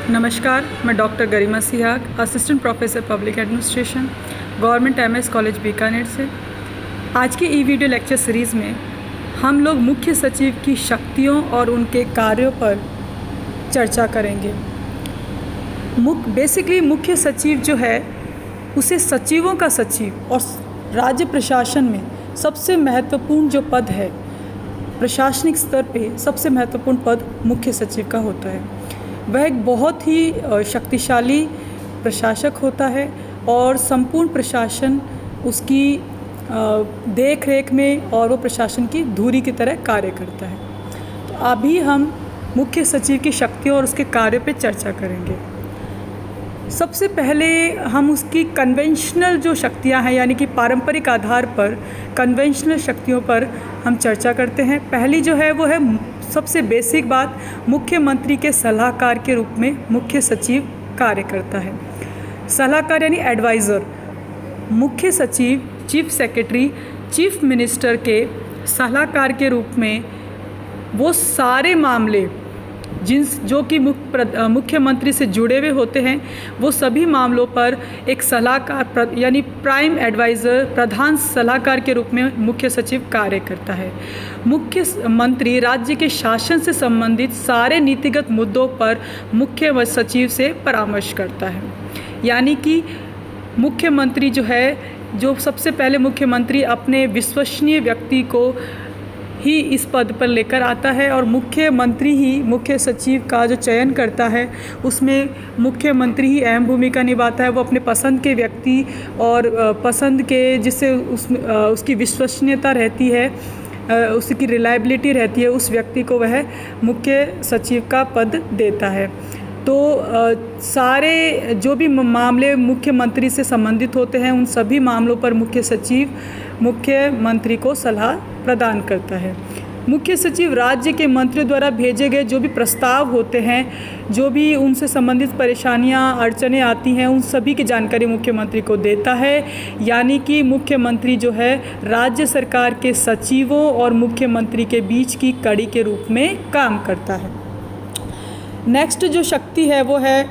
नमस्कार, मैं doctor Garima Sihag, assistant professor public administration, government MS college Bikaner से। आज की ई वीडियो लेक्चर सीरीज़ में हम लोग मुख्य सचिव की शक्तियों और उनके कार्यों पर चर्चा करेंगे। बेसिकली मुख्य सचिव जो है उसे सचिवों का सचिव और राज्य प्रशासन में सबसे महत्वपूर्ण जो पद है, प्रशासनिक स्तर पे सबसे महत्वपूर्ण पद मुख्य सचिव का होता है। वह एक बहुत ही शक्तिशाली प्रशासक होता है और संपूर्ण प्रशासन उसकी देख रेख में और वो प्रशासन की धुरी की तरह कार्य करता है। तो अभी हम मुख्य सचिव की शक्तियों और उसके कार्यों पे चर्चा करेंगे। सबसे पहले हम उसकी कन्वेंशनल जो शक्तियां हैं, यानी कि पारंपरिक आधार पर कन्वेंशनल शक्तियों पर हम चर्चा करते हैं। पहली जो है वो है सबसे बेसिक बात, मुख्यमंत्री के सलाहकार के रूप में मुख्य सचिव कार्य करता है। सलाहकार यानी एडवाइज़र। मुख्य सचिव चीफ सेक्रेटरी चीफ मिनिस्टर के सलाहकार के रूप में वो सारे मामले जो कि मुख्यमंत्री से जुड़े हुए होते हैं, वो सभी मामलों पर एक सलाहकार यानी प्राइम एडवाइज़र, प्रधान सलाहकार के रूप में मुख्य सचिव कार्य करता है। मुख्य मंत्री राज्य के शासन से संबंधित सारे नीतिगत मुद्दों पर मुख्य सचिव से परामर्श करता है। यानी कि मुख्यमंत्री जो है, जो सबसे पहले मुख्यमंत्री अपने विश्वसनीय व्यक्ति को ही इस पद पर लेकर आता है और मुख्यमंत्री ही मुख्य सचिव का जो चयन करता है उसमें मुख्यमंत्री ही अहम भूमिका निभाता है। वो अपने पसंद के व्यक्ति और पसंद के जिससे उसकी विश्वसनीयता रहती है, उसकी रिलायबिलिटी रहती है, उस व्यक्ति को वह मुख्य सचिव का पद देता है। तो सारे जो भी मामले मुख्यमंत्री से संबंधित होते हैं, उन सभी मामलों पर मुख्य सचिव मुख्यमंत्री को सलाह प्रदान करता है। मुख्य सचिव राज्य के मंत्रियों द्वारा भेजे गए जो भी प्रस्ताव होते हैं, जो भी उनसे संबंधित परेशानियां अड़चनें आती हैं, उन सभी की जानकारी मुख्यमंत्री को देता है। यानी कि मुख्यमंत्री जो है राज्य सरकार के सचिवों और मुख्यमंत्री के बीच की कड़ी के रूप में काम करता है। नेक्स्ट जो शक्ति है वो है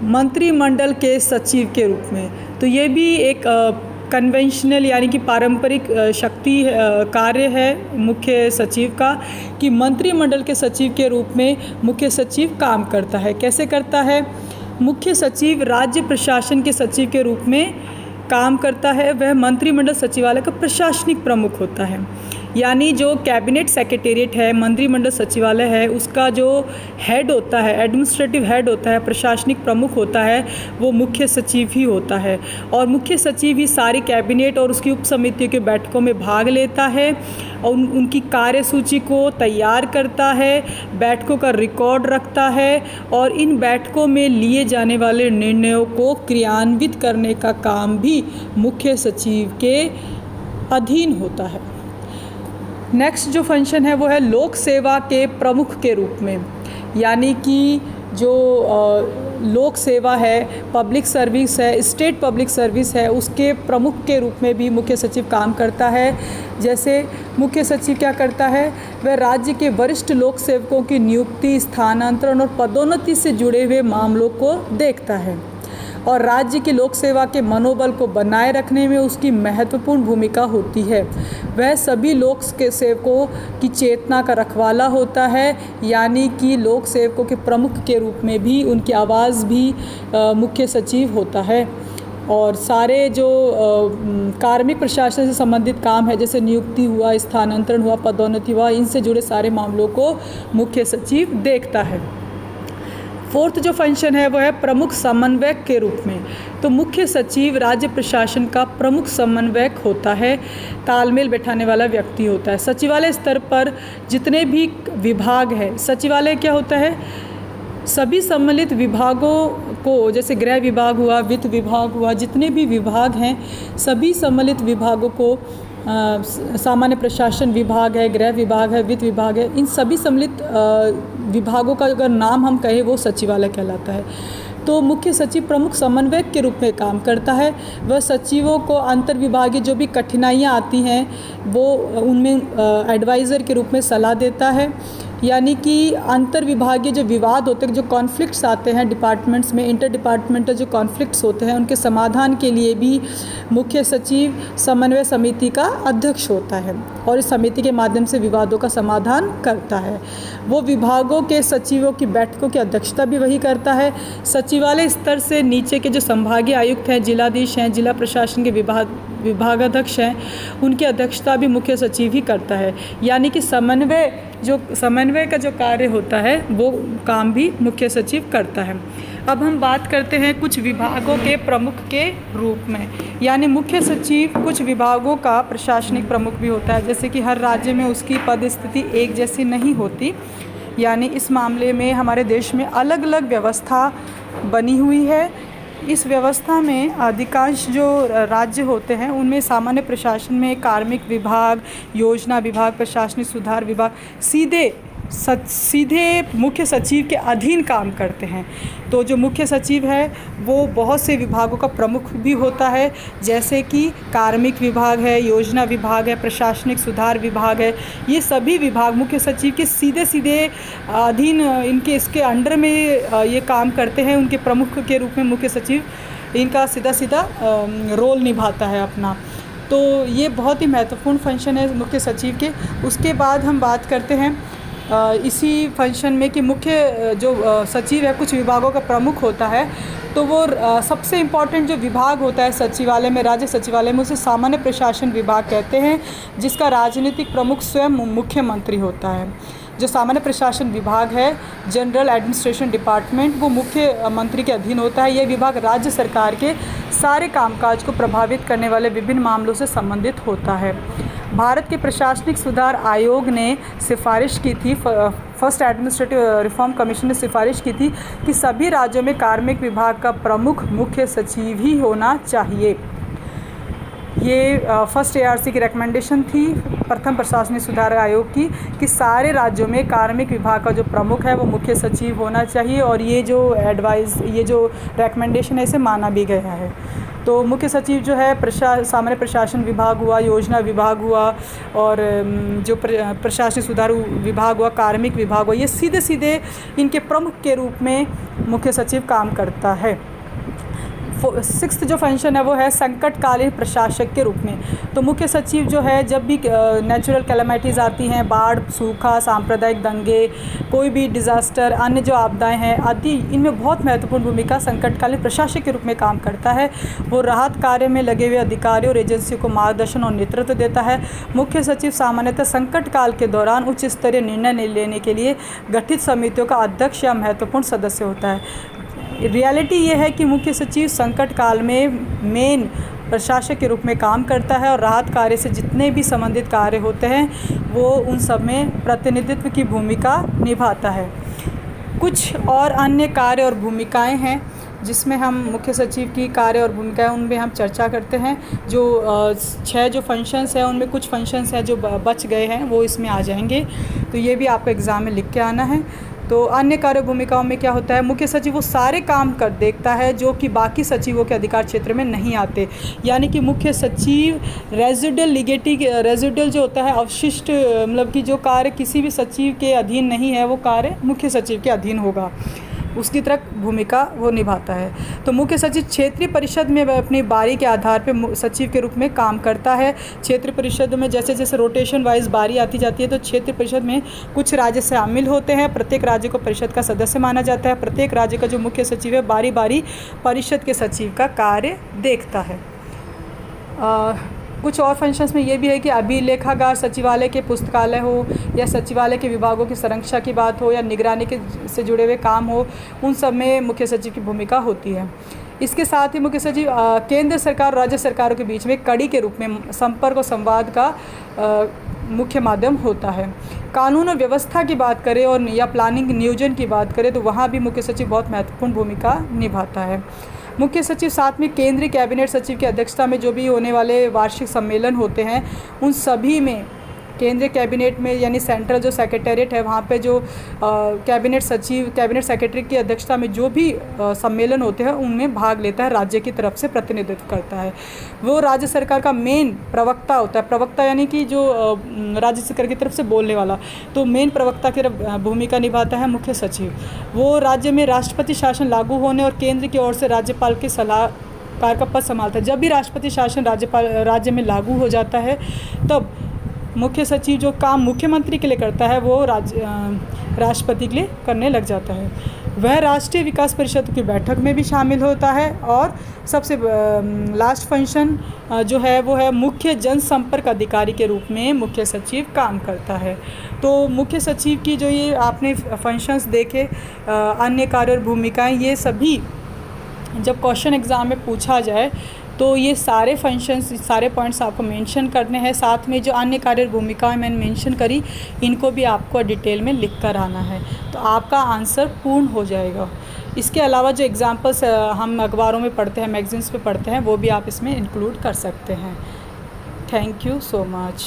मंत्रिमंडल के सचिव के रूप में। तो ये भी एक कन्वेंशनल यानी कि पारंपरिक शक्ति कार्य है मुख्य सचिव का, कि मंत्रिमंडल के सचिव के रूप में मुख्य सचिव काम करता है। कैसे करता है? मुख्य सचिव राज्य प्रशासन के सचिव के रूप में काम करता है। वह मंत्रिमंडल सचिवालय का प्रशासनिक प्रमुख होता है। यानी जो कैबिनेट सेक्रेटेरिएट है, मंत्रिमंडल सचिवालय है, उसका जो हेड होता है, एडमिनिस्ट्रेटिव हेड होता है, प्रशासनिक प्रमुख होता है, वो मुख्य सचिव ही होता है। और मुख्य सचिव ही सारी कैबिनेट और उसकी उप समितियों के बैठकों में भाग लेता है और उनकी कार्यसूची को तैयार करता है, बैठकों का रिकॉर्ड रखता है और इन बैठकों में लिए जाने वाले निर्णयों को क्रियान्वित करने का काम भी मुख्य सचिव के अधीन होता है। नेक्स्ट जो फंक्शन है वो है लोक सेवा के प्रमुख के रूप में। यानी कि जो लोक सेवा है, पब्लिक सर्विस है, स्टेट पब्लिक सर्विस है, उसके प्रमुख के रूप में भी मुख्य सचिव काम करता है। जैसे मुख्य सचिव क्या करता है? वह राज्य के वरिष्ठ लोक सेवकों की नियुक्ति, स्थानांतरण और पदोन्नति से जुड़े हुए मामलों को देखता है और राज्य की लोक सेवा के मनोबल को बनाए रखने में उसकी महत्वपूर्ण भूमिका होती है। वह सभी लोक सेवकों की चेतना का रखवाला होता है। यानी कि लोक सेवकों के प्रमुख के रूप में भी उनकी आवाज़ भी मुख्य सचिव होता है। और सारे जो कार्मिक प्रशासन से संबंधित काम है, जैसे नियुक्ति हुआ, स्थानांतरण हुआ, पदोन्नति हुआ, इनसे जुड़े सारे मामलों को मुख्य सचिव देखता है। फोर्थ जो फंक्शन है वो है प्रमुख समन्वयक के रूप में। तो मुख्य सचिव राज्य प्रशासन का प्रमुख समन्वयक होता है, तालमेल बैठाने वाला व्यक्ति होता है। सचिवालय स्तर पर जितने भी विभाग हैं, सचिवालय क्या होता है? सभी सम्मिलित विभागों को, जैसे गृह विभाग हुआ, वित्त विभाग हुआ, जितने भी विभाग हैं सभी सम्मिलित विभागों को, सामान्य प्रशासन विभाग है, गृह विभाग है, वित्त विभाग है, इन सभी सम्मिलित विभागों का अगर नाम हम कहें वो सचिवालय कहलाता है। तो मुख्य सचिव प्रमुख समन्वयक के रूप में काम करता है। वह सचिवों को अंतर विभागीय जो भी कठिनाइयाँ आती हैं वो उनमें एडवाइज़र के रूप में सलाह देता है। यानी कि अंतर विभागीय जो विवाद होते हैं, जो कॉन्फ्लिक्ट्स आते हैं डिपार्टमेंट्स में, इंटर डिपार्टमेंटल जो कॉन्फ्लिक्ट्स होते हैं, उनके समाधान के लिए भी मुख्य सचिव समन्वय समिति का अध्यक्ष होता है और इस समिति के माध्यम से विवादों का समाधान करता है। वो विभागों के सचिवों की बैठकों की अध्यक्षता भी वही करता है। सचिवालय स्तर से नीचे के जो संभागीय आयुक्त हैं, जिलाधीश हैं, जिला प्रशासन के विभागाध्यक्ष हैं, उनकी अध्यक्षता भी मुख्य सचिव ही करता है। यानी कि समन्वय का जो कार्य होता है वो काम भी मुख्य सचिव करता है। अब हम बात करते हैं कुछ विभागों के प्रमुख के रूप में। यानी मुख्य सचिव कुछ विभागों का प्रशासनिक प्रमुख भी होता है। जैसे कि हर राज्य में उसकी पद स्थिति एक जैसी नहीं होती, यानी इस मामले में हमारे देश में अलग अलग व्यवस्था बनी हुई है। इस व्यवस्था में अधिकांश जो राज्य होते हैं उनमें सामान्य प्रशासन में कार्मिक विभाग, योजना विभाग, प्रशासनिक सुधार विभाग सीधे मुख्य सचिव के अधीन काम करते हैं। तो जो मुख्य सचिव है वो बहुत से विभागों का प्रमुख भी होता है, जैसे कि कार्मिक विभाग है, योजना विभाग है, प्रशासनिक सुधार विभाग है। ये सभी विभाग मुख्य सचिव के सीधे अधीन, इसके अंडर में ये काम करते हैं। उनके प्रमुख के रूप में मुख्य सचिव इनका सीधा रोल निभाता है अपना। तो ये बहुत ही महत्वपूर्ण फंक्शन है मुख्य सचिव के। उसके बाद हम बात करते हैं इसी फंक्शन में कि मुख्य जो सचिव है कुछ विभागों का प्रमुख होता है, तो वो सबसे इम्पॉर्टेंट जो विभाग होता है सचिवालय में, राज्य सचिवालय में, उसे सामान्य प्रशासन विभाग कहते हैं, जिसका राजनीतिक प्रमुख स्वयं मुख्यमंत्री होता है। जो सामान्य प्रशासन विभाग है, जनरल एडमिनिस्ट्रेशन डिपार्टमेंट, वो मुख्य मंत्री के अधीन होता है। यह विभाग राज्य सरकार के सारे कामकाज को प्रभावित करने वाले विभिन्न मामलों से संबंधित होता है। भारत के प्रशासनिक सुधार आयोग ने सिफारिश की थी, फर्स्ट एडमिनिस्ट्रेटिव रिफॉर्म कमीशन ने सिफारिश की थी कि सभी राज्यों में कार्मिक विभाग का प्रमुख मुख्य सचिव ही होना चाहिए। ये फर्स्ट ARC की रिकमेंडेशन थी प्रथम प्रशासनिक सुधार आयोग की कि सारे राज्यों में कार्मिक विभाग का जो प्रमुख है वो मुख्य सचिव होना चाहिए, और ये जो रिकमेंडेशन है इसे माना भी गया है। तो मुख्य सचिव जो है सामान्य प्रशासन विभाग हुआ, योजना विभाग हुआ, और जो प्रशासनिक सुधार विभाग हुआ, कार्मिक विभाग हुआ, ये सीधे इनके प्रमुख के रूप में मुख्य सचिव काम करता है। 6th जो फंक्शन है वो है संकटकालीन प्रशासक के रूप में। तो मुख्य सचिव जो है जब भी नेचुरल कैलेमिटीज़ आती हैं, बाढ़, सूखा, सांप्रदायिक दंगे, कोई भी डिज़ास्टर, अन्य जो आपदाएं हैं आदि, इनमें बहुत महत्वपूर्ण भूमिका संकटकालीन प्रशासक के रूप में काम करता है। वो राहत कार्य में लगे हुए अधिकारियों और एजेंसियों को मार्गदर्शन और नेतृत्व देता है। मुख्य सचिव सामान्यतः संकट काल के दौरान उच्च स्तरीय निर्णय लेने के लिए गठित समितियों का अध्यक्ष या महत्वपूर्ण सदस्य होता है। रियलिटी ये है कि मुख्य सचिव संकट काल में मेन प्रशासक के रूप में काम करता है, और राहत कार्य से जितने भी संबंधित कार्य होते हैं वो उन सब में प्रतिनिधित्व की भूमिका निभाता है। कुछ और अन्य कार्य और भूमिकाएं हैं जिसमें हम मुख्य सचिव की कार्य और भूमिकाएं उनमें हम चर्चा करते हैं। जो 6 जो फंक्शंस हैं उनमें कुछ फंक्शंस हैं जो बच गए हैं वो इसमें आ जाएंगे, तो ये भी आपको एग्ज़ाम में लिख के आना है। तो अन्य कार्य भूमिकाओं में क्या होता है, मुख्य सचिव वो सारे काम कर देखता है जो कि बाकी सचिवों के अधिकार क्षेत्र में नहीं आते। यानी कि मुख्य सचिव रेजिडुअल जो होता है अवशिष्ट, मतलब कि जो कार्य किसी भी सचिव के अधीन नहीं है वो कार्य मुख्य सचिव के अधीन होगा, उसकी तरह भूमिका वो निभाता है। तो मुख्य सचिव क्षेत्रीय परिषद में वह अपनी बारी के आधार पर सचिव के रूप में काम करता है। क्षेत्रीय परिषद में जैसे जैसे रोटेशन वाइज बारी आती जाती है, तो क्षेत्रीय परिषद में कुछ राज्य शामिल होते हैं। प्रत्येक राज्य को परिषद का सदस्य माना जाता है। प्रत्येक राज्य का जो मुख्य सचिव है बारी बारी परिषद के सचिव का कार्य देखता है। कुछ और फंक्शंस में ये भी है कि अभिलेखागार, सचिवालय के पुस्तकालय हो, या सचिवालय के विभागों की संरक्षा की बात हो, या निगरानी के से जुड़े हुए काम हो, उन सब में मुख्य सचिव की भूमिका होती है। इसके साथ ही मुख्य सचिव केंद्र सरकार और राज्य सरकारों के बीच में कड़ी के रूप में संपर्क और संवाद का मुख्य माध्यम होता है। कानून और व्यवस्था की बात करें और या प्लानिंग नियोजन की बात करें तो वहाँ भी मुख्य सचिव बहुत महत्वपूर्ण भूमिका निभाता है। मुख्य सचिव साथ में केंद्रीय कैबिनेट सचिव की अध्यक्षता में जो भी होने वाले वार्षिक सम्मेलन होते हैं उन सभी में केंद्रीय कैबिनेट में यानी सेंट्रल जो सेक्रेटेरिएट है वहाँ पे जो कैबिनेट सचिव, कैबिनेट सेक्रेटरी की अध्यक्षता में जो भी सम्मेलन होते हैं उनमें भाग लेता है, राज्य की तरफ से प्रतिनिधित्व करता है। वो राज्य सरकार का मेन प्रवक्ता होता है। प्रवक्ता यानी कि जो राज्य सरकार की तरफ से बोलने वाला, तो मेन प्रवक्ता की भूमिका निभाता है मुख्य सचिव। वो राज्य में राष्ट्रपति शासन लागू होने और केंद्र की ओर से राज्यपाल के सलाहकार का पद संभालता है। जब भी राष्ट्रपति शासन राज्य में लागू हो जाता है तब मुख्य सचिव जो काम मुख्यमंत्री के लिए करता है वो राष्ट्रपति के लिए करने लग जाता है। वह राष्ट्रीय विकास परिषद की बैठक में भी शामिल होता है और सबसे लास्ट फंक्शन जो है वो है मुख्य जनसंपर्क अधिकारी के रूप में मुख्य सचिव काम करता है। तो मुख्य सचिव की जो ये आपने फंक्शंस देखे, अन्य कार्य और भूमिकाएं, ये सभी जब क्वेश्चन एग्ज़ाम में पूछा जाए तो ये सारे फंक्शंस, सारे पॉइंट्स आपको मेंशन करने हैं। साथ में जो अन्य कार्य भूमिकाएं मैंने मेंशन करी, इनको भी आपको डिटेल में लिख कर आना है, तो आपका आंसर पूर्ण हो जाएगा। इसके अलावा जो एग्जांपल्स हम अखबारों में पढ़ते हैं, मैगजीन्स पे पढ़ते हैं, वो भी आप इसमें इंक्लूड कर सकते हैं। Thank you so much.